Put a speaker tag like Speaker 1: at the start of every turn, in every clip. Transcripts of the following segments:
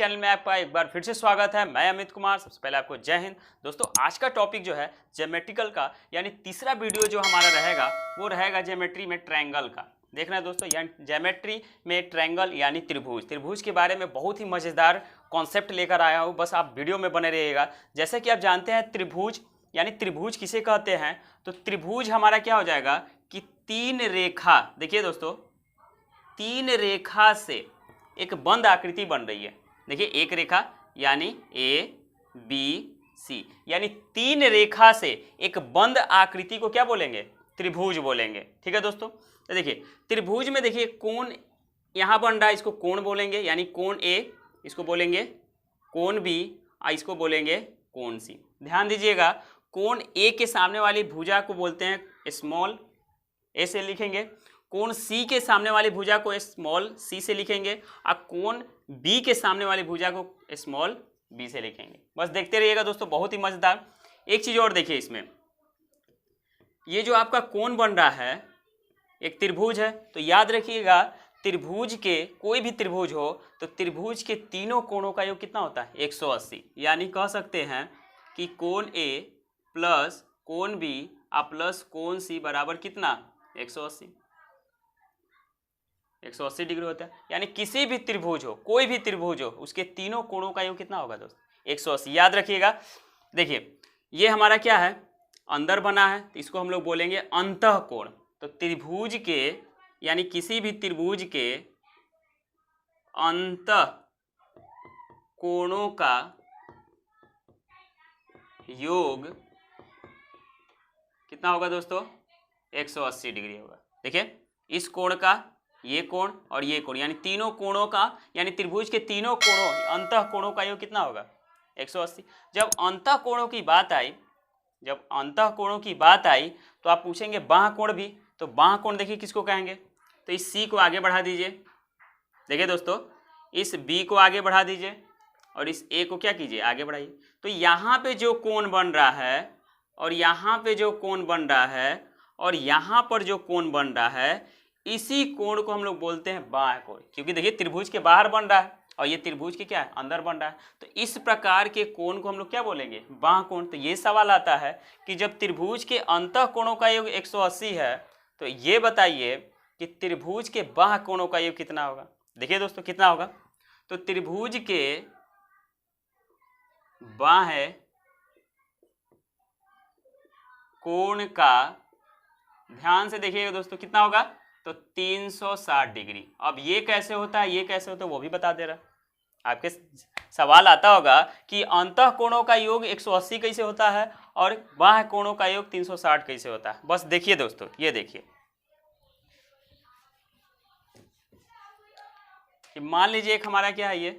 Speaker 1: Channel में आपका एक बार फिर से स्वागत है। मैं अमित कुमार। सबसे पहले आपको जय हिंद। दोस्तों आज का टॉपिक जो है ज्योमेट्रिकल का यानी तीसरा वीडियो जो हमारा रहेगा वो रहेगा ज्योमेट्री में ट्रायंगल का। देखना है दोस्तों, यानी ज्योमेट्री में ट्रायंगल यानी त्रिभुज। त्रिभुज के बारे में बहुत ही मज़ेदार कॉन्सेप्ट लेकर आया हूँ, बस आप वीडियो में बने रहिएगा। जैसे कि आप जानते हैं त्रिभुज यानी त्रिभुज किसे कहते हैं, तो त्रिभुज हमारा क्या हो जाएगा कि तीन रेखा, देखिए दोस्तों तीन रेखा से एक बंद आकृति बन रही है। देखिए एक रेखा यानी ए बी सी, यानी तीन रेखा से एक बंद आकृति को क्या बोलेंगे, त्रिभुज बोलेंगे। ठीक है दोस्तों, तो देखिए त्रिभुज में देखिए कोण यहाँ बन रहा है, इसको कोण बोलेंगे, यानी कोण ए इसको बोलेंगे कोण बी और इसको बोलेंगे कोण सी। ध्यान दीजिएगा, कोण ए के सामने वाली भुजा को बोलते हैं स्मॉल ए से लिखेंगे, कोण सी के सामने वाली भुजा को स्मॉल सी से लिखेंगे और कोण बी के सामने वाली भुजा को स्मॉल बी से लिखेंगे। बस देखते रहिएगा दोस्तों, बहुत ही मजेदार। एक चीज और देखिए, इसमें ये जो आपका कोण बन रहा है एक त्रिभुज है, तो याद रखिएगा त्रिभुज के कोई भी त्रिभुज हो तो त्रिभुज के तीनों कोणों का योग कितना होता है 180, यानी कह सकते हैं कि कोण ए प्लस कोण बी और प्लस कोण सी बराबर कितना 180 डिग्री होता है। यानी किसी भी त्रिभुज हो, कोई भी त्रिभुज हो, उसके तीनों कोणों का योग कितना होगा दोस्त 180। याद रखिएगा। देखिए ये हमारा क्या है, अंदर बना है तो इसको हम लोग बोलेंगे अंतःकोण। तो त्रिभुज के यानी किसी भी त्रिभुज के अंतः कोणों का योग कितना होगा दोस्तों 180 डिग्री होगा। देखिए इस कोण का, ये कोण और ये कोण, यानी तीनों कोणों का, यानी त्रिभुज के तीनों कोणों अंतः कोणों का योग कितना होगा 180। जब अंतः कोणों की बात आई, जब अंतः कोणों की बात आई तो आप पूछेंगे बाह्य कोण भी, तो बाह्य कोण देखिए किसको कहेंगे, तो इस सी को आगे बढ़ा दीजिए। देखिए दोस्तों इस बी को आगे बढ़ा दीजिए और इस ए को क्या कीजिए आगे बढ़ाइए। तो यहाँ पे जो कोण बन रहा है और यहाँ पे जो कोण बन रहा है और यहाँ पर जो कोण बन रहा है, इसी कोण को हम लोग बोलते हैं बाह्य कोण, क्योंकि देखिए त्रिभुज के बाहर बन रहा है और ये त्रिभुज के क्या है अंदर बन रहा है। तो इस प्रकार के कोण को हम लोग क्या बोलेंगे बाह्य कोण। तो ये सवाल आता है कि जब त्रिभुज के अंतः कोणों का योग 180 है तो ये बताइए कि त्रिभुज के बाह्य कोणों का योग कितना होगा। देखिए दोस्तों कितना होगा, तो त्रिभुज के बाह्य कोण का ध्यान से देखिएगा दोस्तों कितना होगा, तो 360 डिग्री। अब ये कैसे होता है, ये कैसे होता है वो भी बता दे रहा है। आपके सवाल आता होगा कि अंतः कोणों का योग 180 कैसे होता है और बाह्य कोणों का योग 360 कैसे होता है। बस देखिए दोस्तों, ये देखिए कि मान लीजिए एक हमारा क्या है ये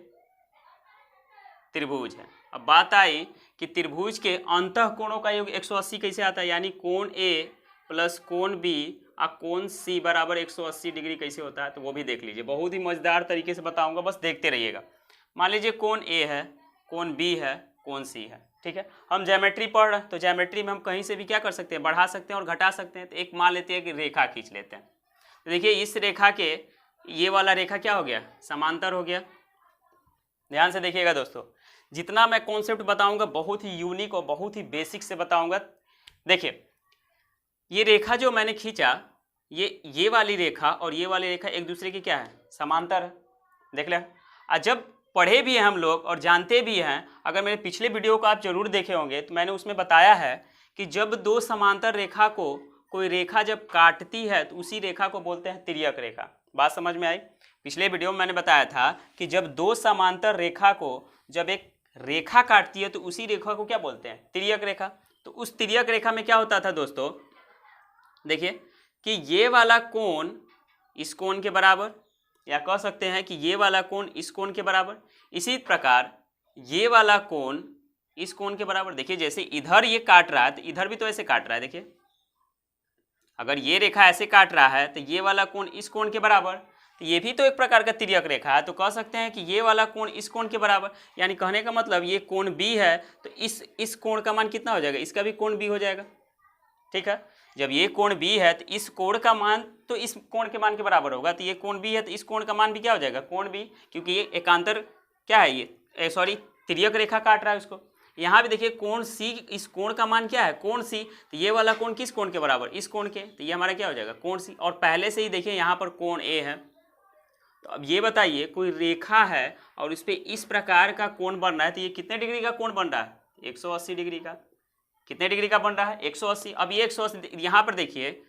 Speaker 1: त्रिभुज है। अब बात आई कि त्रिभुज के अंतः कोणों का योग 180 कैसे आता है, यानी कोण ए प्लस कोण बी और कोण सी बराबर 180 डिग्री कैसे होता है, तो वो भी देख लीजिए। बहुत ही मजेदार तरीके से बताऊंगा, बस देखते रहिएगा। मान लीजिए कोण ए है, कोण बी है, कोण सी है। ठीक है, हम ज्योमेट्री पढ़ रहे हैं तो ज्योमेट्री में हम कहीं से भी क्या कर सकते हैं, बढ़ा सकते हैं और घटा सकते हैं। तो एक मान लेते हैं कि रेखा खींच लेते हैं। तो देखिए इस रेखा के ये वाला रेखा क्या हो गया, समांतर हो गया। ध्यान से देखिएगा दोस्तों, जितना मैं कॉन्सेप्ट बताऊंगा बहुत ही यूनिक और बहुत ही बेसिक से बताऊंगा। देखिए ये रेखा जो मैंने खींचा, ये वाली रेखा और ये वाली रेखा एक दूसरे की क्या है, समांतर है। देख लें, और जब पढ़े भी हैं हम लोग और जानते भी हैं, अगर मेरे पिछले वीडियो को आप जरूर देखे होंगे तो मैंने उसमें बताया है कि जब दो समांतर रेखा को कोई रेखा जब काटती है तो उसी रेखा को बोलते हैं तिर्यक रेखा। बात समझ में आई। पिछले वीडियो में मैंने बताया था कि जब दो समांतर रेखा को जब एक रेखा काटती है तो उसी रेखा को क्या बोलते हैं, तिर्यक रेखा। तो उस तिर्यक रेखा में क्या होता था दोस्तों, देखिए कि ये वाला कोण इस कोण के बराबर, या कह सकते हैं कि ये वाला कोण इस कोण के बराबर, इसी प्रकार ये वाला कोण इस कोण के बराबर। देखिए जैसे इधर ये काट रहा है तो इधर भी तो ऐसे काट रहा है। देखिए अगर ये रेखा ऐसे काट रहा है तो ये वाला कोण इस कोण के बराबर, तो ये भी तो एक प्रकार का तिर्यक रेखा है। तो कह सकते हैं कि ये वाला कोण इस कोण के बराबर, यानी कहने का मतलब ये कोण बी है तो इस कोण का मान कितना हो जाएगा, इसका भी कोण बी हो जाएगा। ठीक है, जब ये कोण बी है तो इस कोण का मान तो इस कोण के मान के बराबर होगा। तो ये कोण बी है तो इस कोण का मान भी क्या हो जाएगा, कोण बी, क्योंकि ये एकांतर क्या है ये, सॉरी तिर्यक रेखा काट रहा है उसको। यहाँ भी देखिए कोण सी, इस कोण का मान क्या है, कोण सी, तो ये वाला कोण किस कोण के बराबर, इस कोण के, तो ये हमारा क्या हो जाएगा, कोण सी। और पहले से ही देखिए यहाँ पर कोण ए है। तो अब ये बताइए कोई रेखा है और इस पर इस प्रकार का कोण बन रहा है, तो ये कितने डिग्री का कोण बन रहा है, 180 डिग्री का। कितने डिग्री का बन रहा है, 180। अब ये 180, यहाँ पर देखिए,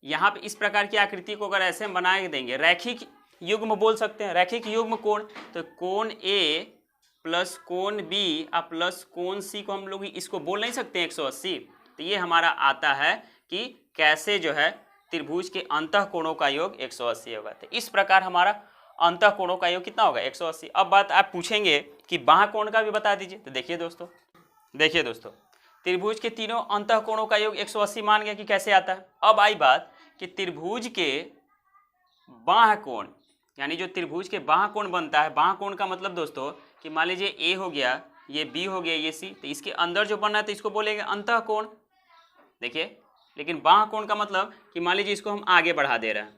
Speaker 1: यहाँ पे इस प्रकार की आकृति को अगर ऐसे हम बना देंगे, रैखिक युग्म बोल सकते हैं, रैखिक युग्म कोण, तो कोण ए प्लस कोण बी और प्लस कोण सी को हम लोग इसको बोल नहीं सकते हैं 180। तो ये हमारा आता है कि कैसे जो है त्रिभुज के अंतः कोणों का योग 180 होगा। तो इस प्रकार हमारा अंतः कोणों का योग कितना होगा, 180। अब बात आप पूछेंगे कि बाह्य कोण का भी बता दीजिए। तो देखिए दोस्तों त्रिभुज के तीनों अंतः कोणों का योग 180 मान गया कि कैसे आता है। अब आई बात कि त्रिभुज के बाह्य कोण, यानी जो त्रिभुज के बाह्य कोण बनता है, बाह्य कोण का मतलब दोस्तों कि मान लीजिए ए हो गया, ये बी हो गया, ये सी, तो इसके अंदर जो बनना है तो इसको बोलेंगे अंतः कोण। देखिए, लेकिन बाह्य कोण का मतलब कि मान लीजिए इसको हम आगे बढ़ा दे रहे हैं,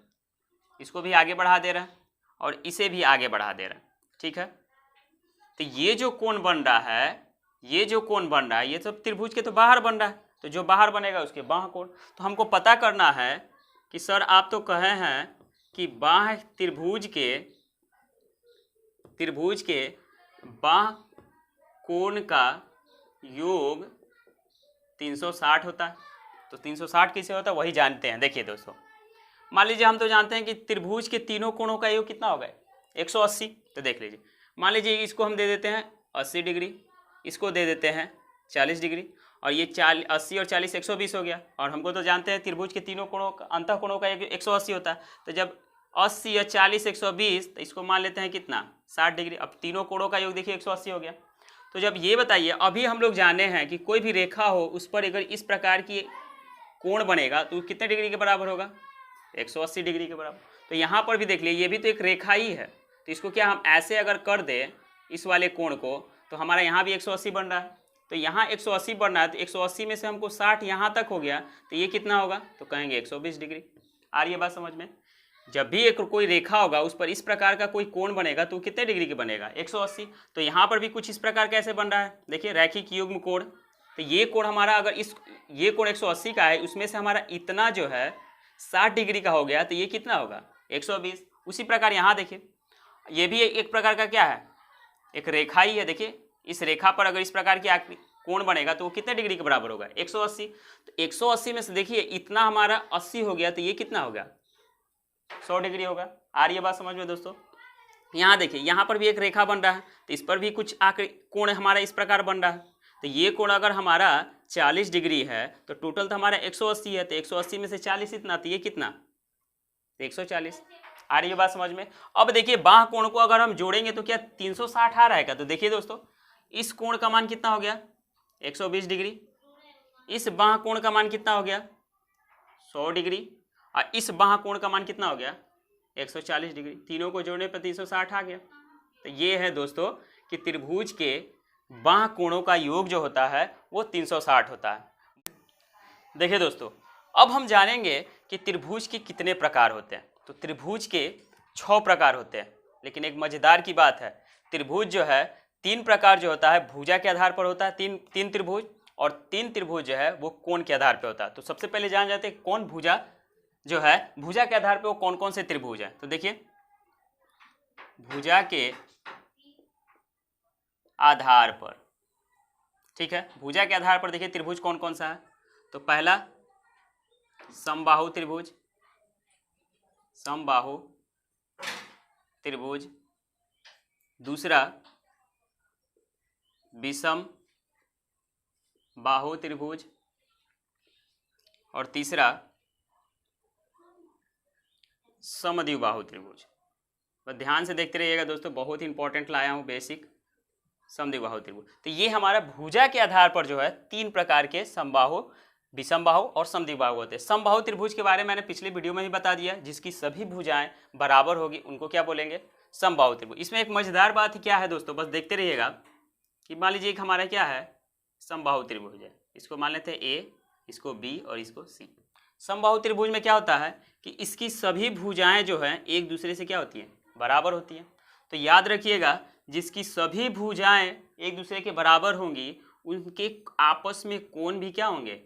Speaker 1: इसको भी आगे बढ़ा दे रहे हैं और इसे भी आगे बढ़ा दे रहे हैं, ठीक है। तो ये जो कोण बन रहा है, ये जो कोण बन रहा है, ये सब त्रिभुज के तो बाहर बन रहा है, तो जो बाहर बनेगा उसके बाह्य कोण। तो हमको पता करना है कि सर आप तो कहे हैं कि बाह्य त्रिभुज के बाह्य कोण का योग 360 होता है। तो 360 कैसे होता है वही जानते हैं। देखिए दोस्तों, मान लीजिए हम तो जानते हैं कि त्रिभुज के तीनों कोणों का योग कितना होगा, 180। तो देख लीजिए, मान लीजिए इसको हम दे देते हैं 80 डिग्री, इसको दे देते हैं 40 डिग्री, और ये 80 और 40 120 हो गया। और हमको तो जानते हैं त्रिभुज के तीनों कोणों का अंतः कोणों का योग 180 होता है। तो जब 80 या 40 120, तो इसको मान लेते हैं कितना, 60 डिग्री। अब तीनों कोणों का योग देखिए 180 हो गया। तो जब ये बताइए, अभी हम लोग जाने हैं कि कोई भी रेखा हो उस पर अगर इस प्रकार की कोण बनेगा तो कितने डिग्री के बराबर होगा, 180 डिग्री के बराबर। तो यहाँ पर भी देख लीजिए, ये भी तो एक रेखा ही है, तो इसको क्या हम ऐसे अगर कर दें इस वाले कोण को, तो हमारा यहाँ भी 180 बन रहा है। तो यहाँ 180 बन रहा है, तो 180 में से हमको 60 यहाँ तक हो गया, तो ये कितना होगा, तो कहेंगे 120 डिग्री। आ रही है बात समझ में। जब भी एक कोई रेखा होगा उस पर इस प्रकार का कोई कोण बनेगा तो कितने डिग्री के बनेगा, 180। तो यहाँ पर भी कुछ इस प्रकार कैसे बन रहा है, देखिए रैखिक युग्म कोण। तो ये कोण हमारा, अगर ये कोण 180 का है, उसमें से हमारा इतना जो है 60 डिग्री का हो गया, तो ये कितना होगा, 120। उसी प्रकार यहाँ देखिए, ये भी एक प्रकार का क्या है, एक रेखा ही है। देखिए इस रेखा पर अगर इस प्रकार की कोण बनेगा तो वो कितने डिग्री के बराबर होगा, 180। तो 180 में से देखिए इतना हमारा 80 हो गया, तो ये कितना होगा, 100 डिग्री होगा। आ रही है बात समझ में दोस्तों। यहाँ देखिए, यहाँ पर भी एक रेखा बन रहा है, तो इस पर भी कुछ कोण हमारा इस प्रकार बन रहा है। तो ये कोण अगर हमारा 40 डिग्री है, तो टोटल तो हमारा 180 है, तो 180 में से 40 इतना, तो ये कितना, 140। आ रही है बात समझ में। अब देखिए बाह्य कोण को अगर हम जोड़ेंगे तो क्या 360 आ रहेगा। तो देखिए दोस्तों, इस कोण का मान कितना हो गया, 120 डिग्री। इस बाह्य कोण का मान कितना हो गया, 100 डिग्री। और इस बाह्य कोण का मान कितना हो गया, 140 डिग्री। तीनों को जोड़ने पर 360 आ गया। तो ये है दोस्तों कि त्रिभुज के बाह्य कोणों का योग जो होता है वो 360 होता है। देखिए दोस्तों, अब हम जानेंगे कि त्रिभुज के कितने प्रकार होते हैं। तो त्रिभुज के 6 प्रकार होते हैं। लेकिन एक मजेदार की बात है, त्रिभुज जो है 3 प्रकार जो होता है भुजा के आधार पर होता है, तीन त्रिभुज, और 3 त्रिभुज जो है वो कोण के आधार पर होता है। तो सबसे पहले जान जाते हैं कौन भुजा जो है, भुजा के आधार पर वो कौन कौन से त्रिभुज हैं। तो देखिए भुजा के आधार पर, ठीक है, भुजा के आधार पर देखिए त्रिभुज कौन कौन सा है। तो पहला समबाहु त्रिभुज, समबाहु त्रिभुज। दूसरा विषम बाहु त्रिभुज। और तीसरा समद्विबाहु त्रिभुज। बस ध्यान से देखते रहिएगा दोस्तों, बहुत ही इंपॉर्टेंट लाया हूँ बेसिक समद्विबाहु त्रिभुज। तो ये हमारा भुजा के आधार पर जो है 3 प्रकार के समबाहु, विषमबाहु और समद्विबाहु होते हैं। समबाहु त्रिभुज के बारे में मैंने पिछले वीडियो में ही बता दिया, जिसकी सभी भुजाएं बराबर होगी उनको क्या बोलेंगे, समबाहु त्रिभुज। इसमें एक मजेदार बात क्या है दोस्तों, बस देखते रहिएगा कि मान लीजिए एक हमारा क्या है समबाहु त्रिभुज है, इसको मान लेते हैं ए, इसको बी और इसको सी। समबाहु त्रिभुज में क्या होता है कि इसकी सभी भुजाएं जो हैं एक दूसरे से क्या होती हैं, बराबर होती हैं। तो याद रखिएगा, जिसकी सभी भुजाएं एक दूसरे के बराबर होंगी उनके आपस में कोण भी क्या होंगे,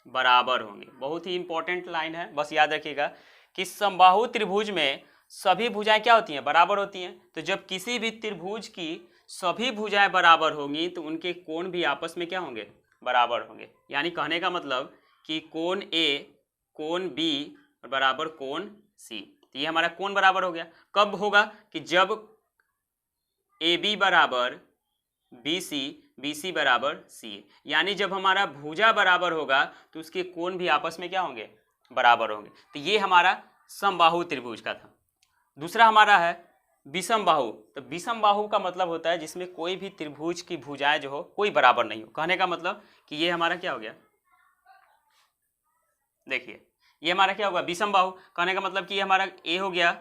Speaker 1: बराबर होंगे। बहुत ही इंपॉर्टेंट लाइन है, बस याद रखिएगा कि समबाहु त्रिभुज में सभी भुजाएं क्या होती हैं, बराबर होती हैं। तो जब किसी भी त्रिभुज की सभी भुजाएं बराबर होंगी तो उनके कोण भी आपस में क्या होंगे, बराबर होंगे। यानी कहने का मतलब कि कोण ए कोण बी बराबर कोण सी, तो ये हमारा कोण बराबर हो गया। कब होगा कि जब ए बी बराबर बी सी, बी सी बराबर सी, यानी जब हमारा भुजा बराबर होगा तो उसके कोण भी आपस में क्या होंगे, बराबर होंगे। तो ये हमारा समबाहु त्रिभुज का था। दूसरा हमारा है विषम बाहु। तो विषम बाहु का मतलब होता है जिसमें कोई भी त्रिभुज की भुजाएं जो हो कोई बराबर नहीं हो। कहने का मतलब कि ये हमारा क्या हो गया, देखिए ये हमारा क्या होगा, विषम बाहु। कहने का मतलब कि ये हमारा ए हो गया,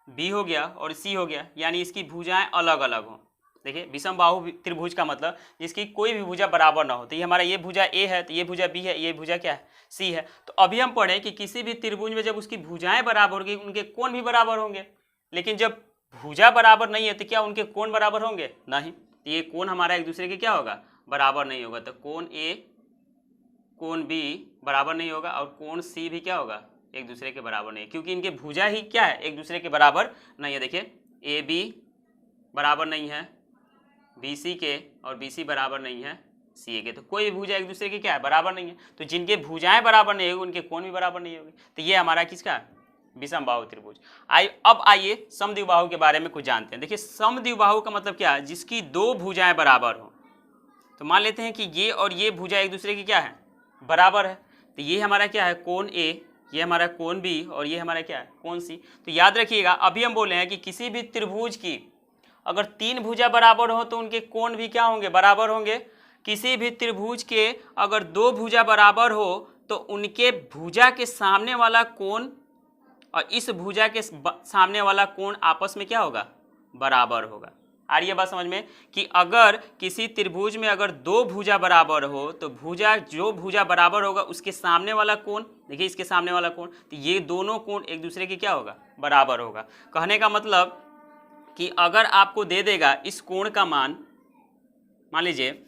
Speaker 1: बी हो गया और सी हो गया, यानी इसकी भुजाएं अलग अलग हो। देखिए विषम बाहु त्रिभुज का मतलब जिसकी कोई भी भुजा बराबर ना हो। तो ये हमारा ये भुजा ए है, तो ये भुजा बी है, ये भुजा क्या है, सी है। तो अभी हम पढ़े कि किसी भी त्रिभुज में जब उसकी भुजाएं बराबर होंगी उनके कोण भी बराबर होंगे, लेकिन जब भुजा बराबर नहीं है तो क्या उनके कोण बराबर होंगे, नहीं। तो ये कोण हमारा एक दूसरे के क्या होगा, बराबर नहीं होगा। तो कोण ए कोण बी बराबर नहीं होगा और कोण सी भी क्या होगा, एक दूसरे के बराबर नहीं है, क्योंकि इनके भुजा ही क्या है, एक दूसरे के बराबर नहीं है। देखिए ए बी बराबर नहीं है बी सी के और बी सी बराबर नहीं है सी ए के, तो कोई भुजा एक दूसरे के क्या है, बराबर नहीं है। तो जिनके भुजाएं बराबर नहीं होगी उनके कोण भी बराबर नहीं होगी। तो ये हमारा किसका, विषम बाहु त्रिभुज। अब आइए समद्विबाहु के बारे में कुछ जानते हैं। देखिए समद्विबाहु का मतलब क्या है, जिसकी दो भुजाएं बराबर हो। तो मान लेते हैं कि ये और ये भुजा एक दूसरे की क्या है, बराबर है। तो ये हमारा क्या है, कोण ए, ये हमारा कोण बी और ये हमारा क्या है, कोण सी। तो याद रखिएगा अभी हम बोले हैं कि किसी भी त्रिभुज की अगर तीन भुजा बराबर हो तो उनके कोण भी क्या होंगे, बराबर होंगे। किसी भी त्रिभुज के अगर दो भुजा बराबर हो तो उनके भुजा के सामने वाला कोण और इस भुजा के सामने वाला कोण आपस में क्या होगा, बराबर होगा। आ रही है बात समझ में कि अगर किसी त्रिभुज में अगर दो भुजा बराबर हो तो जो भुजा बराबर होगा उसके सामने वाला कोण, देखिए इसके सामने वाला कोण, तो ये दोनों कोण एक दूसरे के क्या होगा, बराबर होगा। कहने का मतलब कि अगर आपको दे देगा इस कोण का मान लीजिए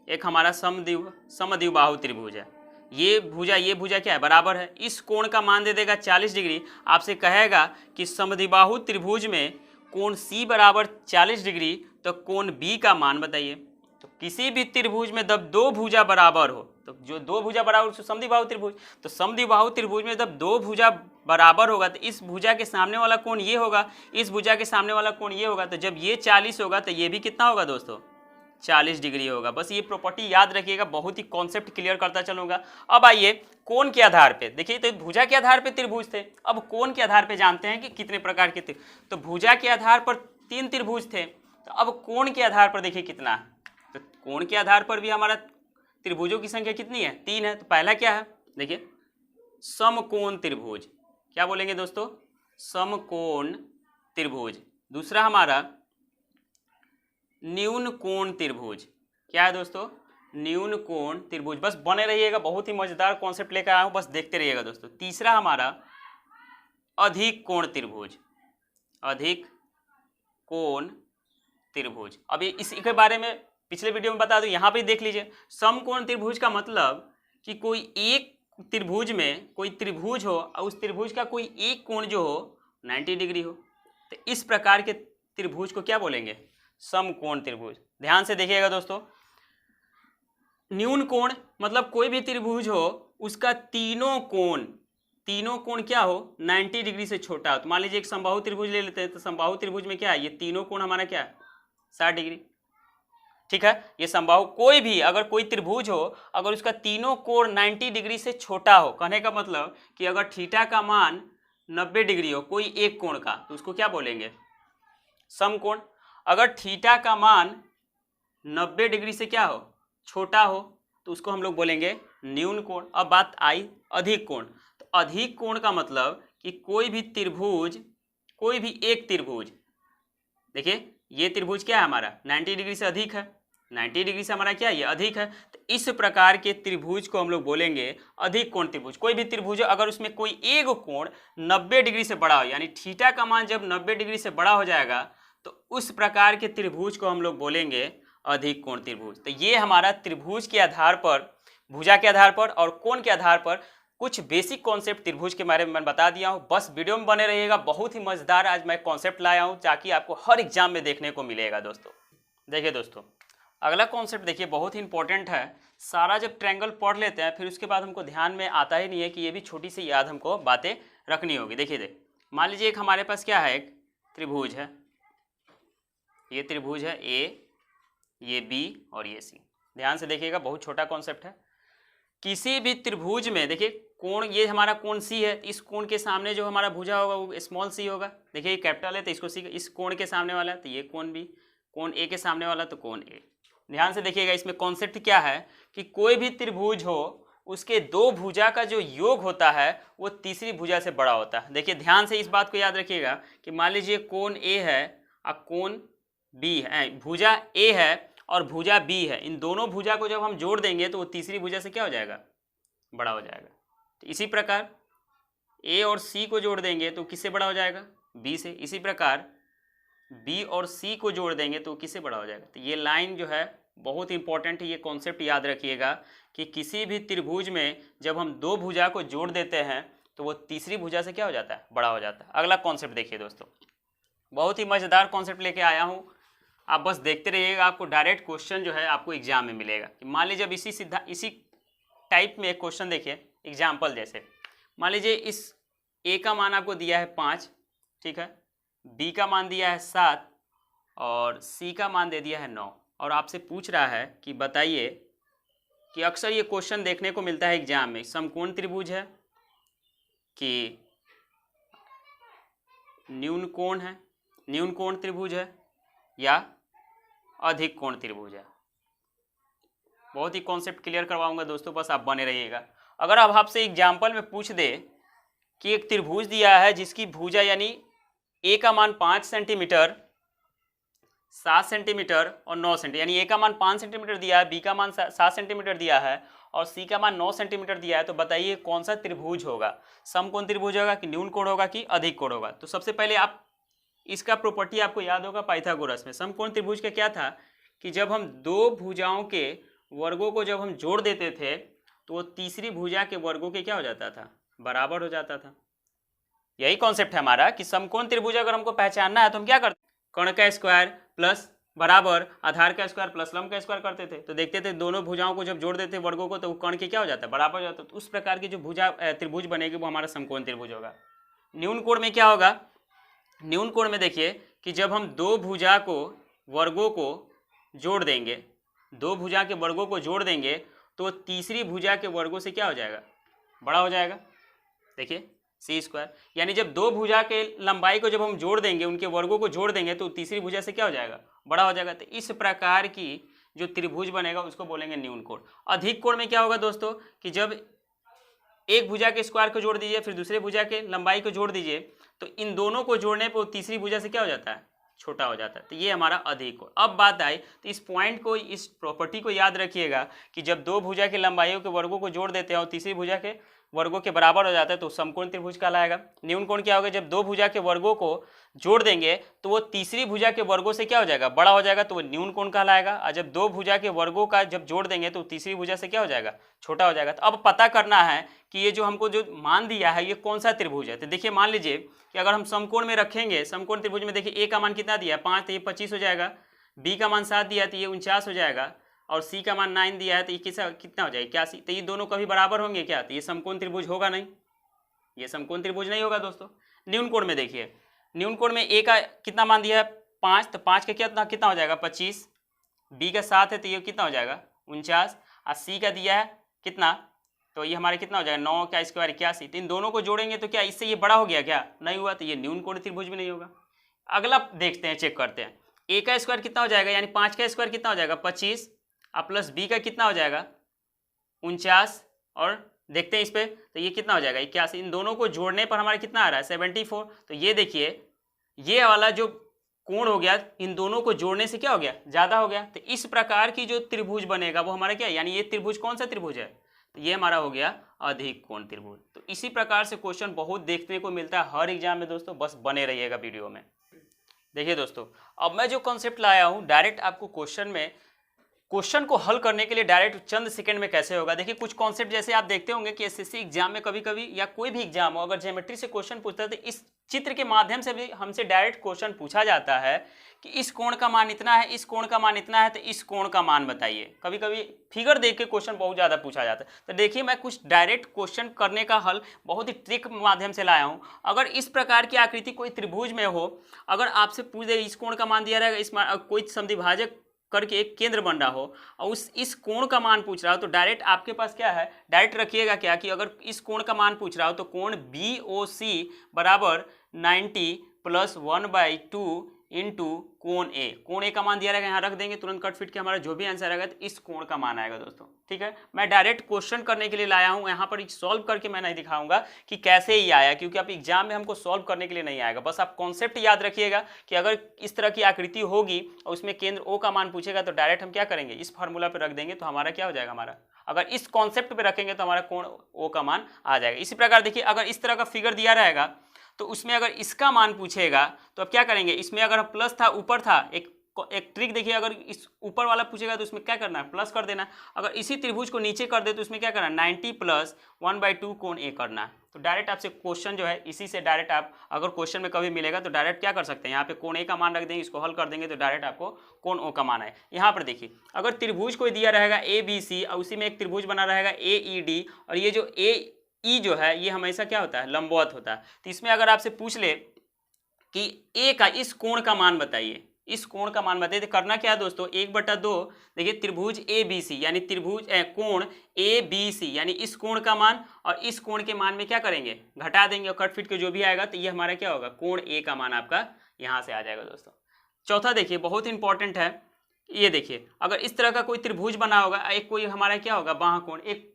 Speaker 1: एक हमारा समद्विबाहु त्रिभुज है, ये भुजा क्या है, बराबर है। इस कोण का मान दे देगा 40 डिग्री, आपसे कहेगा कि समद्विबाहु त्रिभुज में कोण C बराबर 40 डिग्री, तो कोण B का मान बताइए। तो किसी भी त्रिभुज में जब दो भुजा बराबर हो, तो जो दो भुजा बराबर समद्विबाहु त्रिभुज, तो समद्विबाहु त्रिभुज में जब दो भुजा बराबर होगा तो इस भुजा के सामने वाला कोण ये होगा, इस भुजा के सामने वाला कोण ये होगा। तो जब ये 40 होगा तो ये भी कितना होगा दोस्तों, 40 डिग्री होगा। बस ये प्रॉपर्टी याद रखिएगा, बहुत ही कॉन्सेप्ट क्लियर करता चलूंगा। अब आइए कोण के आधार पे, देखिए तो भुजा के आधार पे त्रिभुज थे, अब कोण के आधार पे जानते हैं कि कितने प्रकार के तो भुजा के आधार पर 3 त्रिभुज थे, तो अब कोण के आधार पर देखिए कितना है। तो कोण के आधार पर भी हमारा त्रिभुजों की संख्या कितनी है, 3 है। तो पहला क्या है, देखिए समकोण त्रिभुज, क्या बोलेंगे दोस्तों, समकोण त्रिभुज। दूसरा हमारा न्यून कोण त्रिभुज, क्या है दोस्तों, न्यून कोण त्रिभुज। बस बने रहिएगा, बहुत ही मजेदार कॉन्सेप्ट लेकर आया हूं, बस देखते रहिएगा दोस्तों। तीसरा हमारा अधिक कोण त्रिभुज, अधिक कोण त्रिभुज। अभी इसके बारे में पिछले वीडियो में बता दूं, यहाँ पे देख लीजिए। समकोण त्रिभुज का मतलब कि कोई एक त्रिभुज में कोई त्रिभुज हो और उस त्रिभुज का कोई एक कोण जो हो 90 डिग्री हो, तो इस प्रकार के त्रिभुज को क्या बोलेंगे, समकोण त्रिभुज। ध्यान से देखिएगा दोस्तों, न्यून कोण मतलब कोई भी त्रिभुज हो उसका तीनों कोण क्या हो, 90 डिग्री से छोटा हो। तो मान लीजिए एक समबाहु त्रिभुज ले लेते हैं, तो समबाहु त्रिभुज में क्या है, ये तीनों कोण हमारा क्या है, 60 डिग्री। ठीक है, ये समबाहु कोई भी अगर कोई त्रिभुज हो अगर उसका तीनों कोण 90 डिग्री से छोटा हो, कहने का मतलब कि अगर थीटा का मान 90 डिग्री हो कोई एक कोण का, तो उसको क्या बोलेंगे, समकोण। अगर थीटा का मान 90 डिग्री से क्या हो, छोटा हो, तो उसको हम लोग बोलेंगे न्यून कोण। अब बात आई अधिक कोण। तो अधिक कोण का मतलब कि कोई भी त्रिभुज, कोई भी एक त्रिभुज, देखिए ये त्रिभुज क्या है हमारा 90 डिग्री से अधिक है, 90 डिग्री से हमारा क्या है, ये अधिक है। तो इस प्रकार के त्रिभुज को हम लोग बोलेंगे अधिक कोण त्रिभुज। कोई भी त्रिभुज अगर उसमें कोई एक कोण 90 डिग्री से बड़ा हो, यानी थीटा का मान जब 90 डिग्री से बड़ा हो जाएगा तो उस प्रकार के त्रिभुज को हम लोग बोलेंगे अधिक कोण त्रिभुज। तो ये हमारा त्रिभुज के आधार पर, भुजा के आधार पर और कोण के आधार पर कुछ बेसिक कॉन्सेप्ट त्रिभुज के बारे में मैं बता दिया हूँ। बस वीडियो में बने रहिएगा, बहुत ही मजेदार आज मैं कॉन्सेप्ट लाया हूँ ताकि आपको हर एग्जाम में देखने को मिलेगा दोस्तों। देखिए दोस्तों, अगला कॉन्सेप्ट देखिए, बहुत ही इंपॉर्टेंट है। सारा जब ट्रायंगल पढ़ लेते हैं फिर उसके बाद हमको ध्यान में आता ही नहीं है कि ये भी छोटी सी याद हमको बातें रखनी होगी। देखिए मान लीजिए एक हमारे पास क्या है, एक त्रिभुज है, ये त्रिभुज है ए, ये बी और ये सी। ध्यान से देखिएगा, बहुत छोटा कॉन्सेप्ट है। किसी भी त्रिभुज में देखिए कोण, ये हमारा कोण सी है, इस कोण के सामने जो हमारा भुजा होगा वो स्मॉल सी होगा। देखिए ये कैपिटल है तो इसको सी, इस कोण के सामने वाला है तो ये कोण बी, कोण ए के सामने वाला तो कोण ए। ध्यान से देखिएगा, इसमें कॉन्सेप्ट क्या है कि कोई भी त्रिभुज हो उसके दो भुजा का जो योग होता है वो तीसरी भुजा से बड़ा होता है। देखिए ध्यान से इस बात को याद रखिएगा कि मान लीजिए कोण ए है और कोण बी है, भुजा ए है और भुजा बी है, इन दोनों भुजा को जब हम जोड़ देंगे तो वो तीसरी भुजा से क्या हो जाएगा, बड़ा हो जाएगा। तो इसी प्रकार ए और सी को जोड़ देंगे तो किससे बड़ा हो जाएगा, बी से। इसी प्रकार बी और सी को जोड़ देंगे तो किससे बड़ा हो जाएगा। तो ये लाइन जो है बहुत इंपॉर्टेंट है, ये कॉन्सेप्ट याद रखिएगा कि किसी भी त्रिभुज में जब हम दो भुजा को जोड़ देते हैं तो वो तीसरी भुजा से क्या हो जाता है, बड़ा हो जाता है। अगला कॉन्सेप्ट देखिए दोस्तों, बहुत ही मजेदार कॉन्सेप्ट लेके आया हूँ, आप बस देखते रहिएगा, आपको डायरेक्ट क्वेश्चन जो है आपको एग्जाम में मिलेगा। कि मान लीजिए जब इसी टाइप में एक क्वेश्चन देखिए, एग्जाम्पल जैसे मान लीजिए इस ए का मान आपको दिया है 5, ठीक है, बी का मान दिया है 7 और सी का मान दे दिया है 9, और आपसे पूछ रहा है कि बताइए कि अक्सर ये क्वेश्चन देखने को मिलता है एग्जाम में, समकोण त्रिभुज है कि न्यून कोण है, न्यून कोण त्रिभुज है या अधिक कोण त्रिभुज है। बहुत ही कॉन्सेप्ट क्लियर करवाऊंगा दोस्तों, बस आप बने रहिएगा। अगर अब आपसे एग्जाम्पल में पूछ दे कि एक त्रिभुज दिया है जिसकी भुजा यानी ए का मान 5 सेंटीमीटर, 7 सेंटीमीटर और 9 सेंटीमीटर, यानी ए का मान 5 सेंटीमीटर दिया है, बी का मान 7 सेंटीमीटर दिया है और सी का मान 9 सेंटीमीटर दिया है, तो बताइए कौन सा त्रिभुज होगा, समकोण त्रिभुज होगा कि न्यून कोण होगा कि अधिक कोण होगा। तो सबसे पहले आप इसका प्रॉपर्टी आपको याद होगा पाइथागोरस में। समकोण त्रिभुज का क्या था कि जब हम दो भुजाओं के वर्गों को जब हम जोड़ देते थे तो वो तीसरी भुजा के वर्गों के क्या हो जाता था, बराबर हो जाता था। यही कॉन्सेप्ट है हमारा कि समकोण त्रिभुज अगर हमको पहचानना है तो हम क्या करते, कर्ण का स्क्वायर प्लस बराबर आधार का स्क्वायर प्लस लंब का स्क्वायर करते थे। तो देखते थे दोनों भुजाओं को जब जोड़ देते वर्गों को तो वो कर्ण के क्या हो जाता है, बराबर हो जाता है। तो उस प्रकार की जो भुजा त्रिभुज बनेगी वो हमारा समकोण त्रिभुज होगा। न्यून कोण में क्या होगा, न्यून कोण में देखिए कि जब हम दो भुजा को वर्गों को जोड़ देंगे, दो भुजा के वर्गों को जोड़ देंगे तो तीसरी भुजा के वर्गों से क्या हो जाएगा, बड़ा हो जाएगा। देखिए सी स्क्वायर, यानी जब दो भुजा के लंबाई को जब हम जोड़ देंगे, उनके वर्गों को जोड़ देंगे तो तीसरी भुजा से क्या हो जाएगा, बड़ा हो जाएगा। तो इस प्रकार की जो त्रिभुज बनेगा उसको बोलेंगे न्यून कोण। अधिक कोण में क्या होगा दोस्तों कि जब एक भुजा के स्क्वायर को जोड़ दीजिए फिर दूसरे भुजा के लंबाई को जोड़ दीजिए तो इन दोनों को जोड़ने पर तीसरी भुजा से क्या हो जाता है, छोटा हो जाता है। तो ये हमारा अधिक कोण। अब बात आई तो इस पॉइंट को, इस प्रॉपर्टी को याद रखिएगा कि जब दो भुजा के लंबाइयों के वर्गों को जोड़ देते हैं और तीसरी भुजा के वर्गों के बराबर हो जाता है तो समकोण त्रिभुज कहलाएगा। न्यून कोण क्या होगा, जब दो भुजा के वर्गों को जोड़ देंगे तो वो तीसरी भुजा के वर्गों से क्या हो जाएगा, बड़ा हो जाएगा, तो वो न्यून कोण कहलाएगा। और जब दो भुजा के वर्गों का जब जोड़ देंगे तो तीसरी भुजा से क्या हो जाएगा, छोटा हो जाएगा। तो अब पता करना है कि ये जो हमको जो मान दिया है ये कौन सा त्रिभुज है। तो देखिए मान लीजिए कि अगर हम समकोण में रखेंगे, समकोण त्रिभुज में देखिए ए का मान कितना दिया है 5, तो ये 25 हो जाएगा, बी का मान 7 दिया तो ये 49 हो जाएगा और सी का मान 9 दिया है तो ये कितना हो जाएगा 81। तो ये दोनों कभी बराबर होंगे क्या, तो ये समकोण त्रिभुज होगा नहीं, ये समकोण त्रिभुज नहीं होगा दोस्तों। न्यून कोण में देखिए, न्यून कोण में ए का कितना मान दिया है 5, तो 5 का कितना हो जाएगा 25, बी का 7 है तो ये कितना हो जाएगा 49 और सी का दिया है कितना, तो ये हमारे कितना हो जाएगा 9 का स्क्वायर 81। तो इन दोनों को जोड़ेंगे तो क्या इससे ये बड़ा हो गया, क्या नहीं हुआ, तो ये न्यून कोण त्रिभुज भी नहीं होगा। अगला देखते हैं, चेक करते हैं, ए का स्क्वायर कितना हो जाएगा, यानी 5 का स्क्वायर कितना हो जाएगा 25 और प्लस बी का कितना हो जाएगा 49 और देखते हैं इस पे तो ये कितना हो जाएगा 81। इन दोनों को जोड़ने पर हमारे कितना आ रहा है 74। तो ये देखिए ये वाला जो कोण हो गया इन दोनों को जोड़ने से क्या हो गया, ज़्यादा हो गया। तो इस प्रकार की जो त्रिभुज बनेगा वो हमारा क्या है, यानी ये त्रिभुज कौन सा त्रिभुज है, तो ये हमारा हो गया अधिक कोण त्रिभुज। तो इसी प्रकार से क्वेश्चन बहुत देखने को मिलता है हर एग्जाम में दोस्तों, बस बने रहिएगा वीडियो में। देखिए दोस्तों, अब मैं जो कॉन्सेप्ट लाया हूँ डायरेक्ट आपको क्वेश्चन को हल करने के लिए डायरेक्ट चंद सेकंड में कैसे होगा। देखिए कुछ कॉन्सेप्ट जैसे आप देखते होंगे कि एसएससी एग्जाम में कभी कभी या कोई भी एग्जाम हो अगर ज्योमेट्री से क्वेश्चन पूछता है तो इस चित्र के माध्यम से भी हमसे डायरेक्ट क्वेश्चन पूछा जाता है कि इस कोण का मान इतना है, इस कोण का मान इतना है, तो इस कोण का मान बताइए। कभी कभी फिगर देख के क्वेश्चन बहुत ज़्यादा पूछा जाता है। तो देखिए मैं कुछ डायरेक्ट क्वेश्चन करने का हल बहुत ही ट्रिक माध्यम से लाया हूँ। अगर इस प्रकार की आकृति कोई त्रिभुज में हो, अगर आपसे पूछ दे इस कोण का मान दिया रहेगा, कोई समद्विभाजक करके एक केंद्र बन रहा हो और इस कोण का मान पूछ रहा हो, तो डायरेक्ट आपके पास क्या है, डायरेक्ट रखिएगा क्या कि अगर इस कोण का मान पूछ रहा हो तो कोण BOC बराबर 90 + 1/2 इंटू कोण ए। कोण ए का मान दिया रहेगा, यहाँ रख देंगे, तुरंत कट फिट के हमारा जो भी आंसर आएगा तो इस कोण का मान आएगा दोस्तों। ठीक है, मैं डायरेक्ट क्वेश्चन करने के लिए लाया हूँ, यहाँ पर सॉल्व करके मैं नहीं दिखाऊंगा कि कैसे ही आया, क्योंकि आप एग्जाम में हमको सॉल्व करने के लिए नहीं आएगा। बस आप कॉन्सेप्ट याद रखिएगा कि अगर इस तरह की आकृति होगी और उसमें केंद्र ओ का मान पूछेगा तो डायरेक्ट हम क्या करेंगे, इस फार्मूला पर रख देंगे तो हमारा क्या हो जाएगा, हमारा अगर इस कॉन्सेप्ट पे रखेंगे तो हमारा कोण ओ का मान आ जाएगा। इसी प्रकार देखिए अगर इस तरह का फिगर दिया रहेगा तो उसमें अगर इसका मान पूछेगा तो अब क्या करेंगे, इसमें अगर प्लस था ऊपर था, एक ट्रिक देखिए, अगर इस ऊपर वाला पूछेगा तो उसमें क्या करना है, प्लस कर देना। अगर इसी त्रिभुज को नीचे कर दे तो उसमें क्या करना है, 90 + 1/2 कोण ए करना है। तो डायरेक्ट आपसे क्वेश्चन जो है इसी से डायरेक्ट आप अगर क्वेश्चन में कभी मिलेगा तो डायरेक्ट क्या कर सकते हैं, यहाँ पे कोण ए का मान रख देंगे, इसको हल कर देंगे तो डायरेक्ट आपको कोण ओ का मान है। यहाँ पर देखिए अगर त्रिभुज कोई दिया रहेगा ABC और उसी में एक त्रिभुज बना रहेगा AED, और ये जो AE जो है ये हमेशा क्या होता है, लंबवत होता है। तो इसमें अगर आपसे पूछ ले कि ए का इस कोण का मान बताइए, इस कोण का मान बताइए, तो करना क्या है दोस्तों, 1/2 देखिए त्रिभुज ABC यानी त्रिभुज कोण ABC यानी इस कोण का मान और इस कोण के मान में क्या करेंगे, घटा देंगे और कट फिट के जो भी आएगा तो ये हमारा क्या होगा, कोण ए का मान आपका यहाँ से आ जाएगा दोस्तों। चौथा देखिए बहुत इंपॉर्टेंट है, ये देखिए अगर इस तरह का कोई त्रिभुज बना होगा, एक कोई हमारा क्या होगा, बाह्य कोण। एक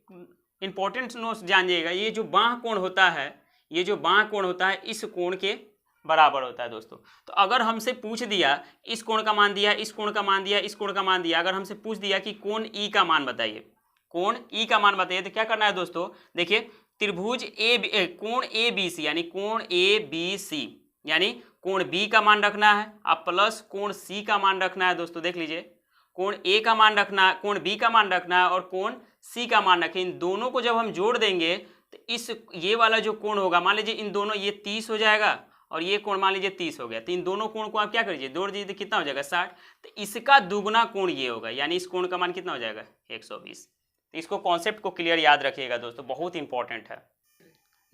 Speaker 1: इंपॉर्टेंट नोट जानिएगा, ये जो बाह्य कोण होता है, ये जो बाह्य कोण होता है इस कोण के बराबर होता है दोस्तों। तो अगर हमसे पूछ दिया इस कोण का मान दिया, इस कोण का मान दिया, इस कोण का मान दिया, अगर हमसे पूछ दिया कि कोण ई का मान बताइए, कोण ई का मान बताइए, तो क्या करना है दोस्तों, देखिए त्रिभुज कोण ABC यानी कोण ABC यानी कोण B का मान रखना है, अब प्लस कोण C का मान रखना है दोस्तों। देख लीजिए कोण A का मान रखना है, कोण B का मान रखना है और कोण C का मान रखें। इन दोनों को जब हम जोड़ देंगे तो इस ये वाला जो कोण होगा, मान लीजिए इन दोनों, ये 30 हो जाएगा और ये कोण मान लीजिए 30 हो गया, तो इन दोनों कोण को आप क्या करिए, जोड़ दीजिए, कितना हो जाएगा 60। तो इसका दुगना कोण ये होगा, यानी इस कोण का मान कितना हो जाएगा 120। तो इसको कॉन्सेप्ट को क्लियर याद रखिएगा दोस्तों, बहुत इंपॉर्टेंट है।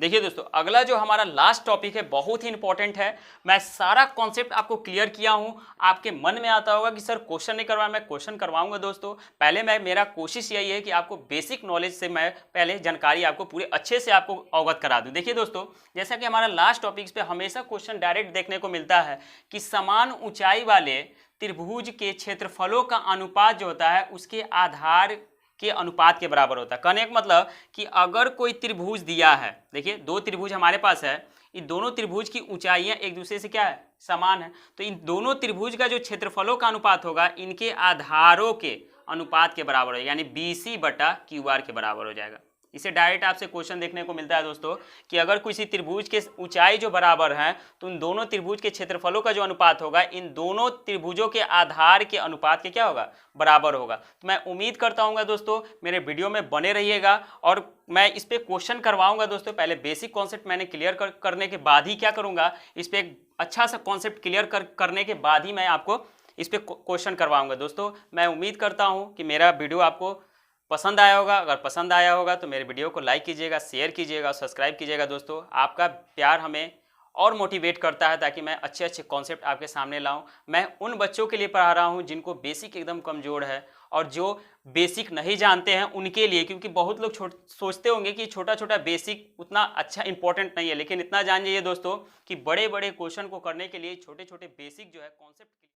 Speaker 1: देखिए दोस्तों अगला जो हमारा लास्ट टॉपिक है बहुत ही इंपॉर्टेंट है। मैं सारा कॉन्सेप्ट आपको क्लियर किया हूं, आपके मन में आता होगा कि सर क्वेश्चन नहीं करवाया, मैं क्वेश्चन करवाऊंगा दोस्तों। पहले मेरा कोशिश यही है कि आपको बेसिक नॉलेज से मैं पहले जानकारी आपको पूरे अच्छे से आपको अवगत करा दूं। देखिए दोस्तों जैसा कि हमारा लास्ट टॉपिक्स पे हमेशा क्वेश्चन डायरेक्ट देखने को मिलता है कि समान ऊंचाई वाले त्रिभुज के क्षेत्रफलों का अनुपात जो होता है उसके आधार के अनुपात के बराबर होता है। कहने का मतलब कि अगर कोई त्रिभुज दिया है, देखिए दो त्रिभुज हमारे पास है, इन दोनों त्रिभुज की ऊंचाइयां एक दूसरे से क्या है, समान है, तो इन दोनों त्रिभुज का जो क्षेत्रफलों का अनुपात होगा इनके आधारों के अनुपात के बराबर हो, यानी BC/QR के बराबर हो जाएगा। इसे डायरेक्ट आपसे क्वेश्चन देखने को मिलता है दोस्तों कि अगर किसी त्रिभुज के ऊंचाई जो बराबर है तो उन दोनों त्रिभुज के क्षेत्रफलों का जो अनुपात होगा इन दोनों त्रिभुजों के आधार के अनुपात के क्या होगा, बराबर होगा। तो मैं उम्मीद करता हूँ दोस्तों मेरे वीडियो में बने रहिएगा और मैं इस पर क्वेश्चन करवाऊंगा दोस्तों। पहले बेसिक कॉन्सेप्ट मैंने क्लियर करने के बाद ही क्या करूँगा, इस पर एक अच्छा सा कॉन्सेप्ट क्लियर करने के बाद ही मैं आपको इस पर क्वेश्चन करवाऊँगा दोस्तों। मैं उम्मीद करता हूँ कि मेरा वीडियो आपको पसंद आया होगा। अगर पसंद आया होगा तो मेरे वीडियो को लाइक कीजिएगा, शेयर कीजिएगा, सब्सक्राइब कीजिएगा दोस्तों। आपका प्यार हमें और मोटिवेट करता है ताकि मैं अच्छे अच्छे कॉन्सेप्ट आपके सामने लाऊं। मैं उन बच्चों के लिए पढ़ा रहा हूं जिनको बेसिक एकदम कमज़ोर है और जो बेसिक नहीं जानते हैं उनके लिए, क्योंकि बहुत लोग सोचते होंगे कि छोटा छोटा बेसिक उतना अच्छा इंपॉर्टेंट नहीं है, लेकिन इतना जान जाइए दोस्तों कि बड़े बड़े क्वेश्चन को करने के लिए छोटे छोटे बेसिक जो है कॉन्सेप्ट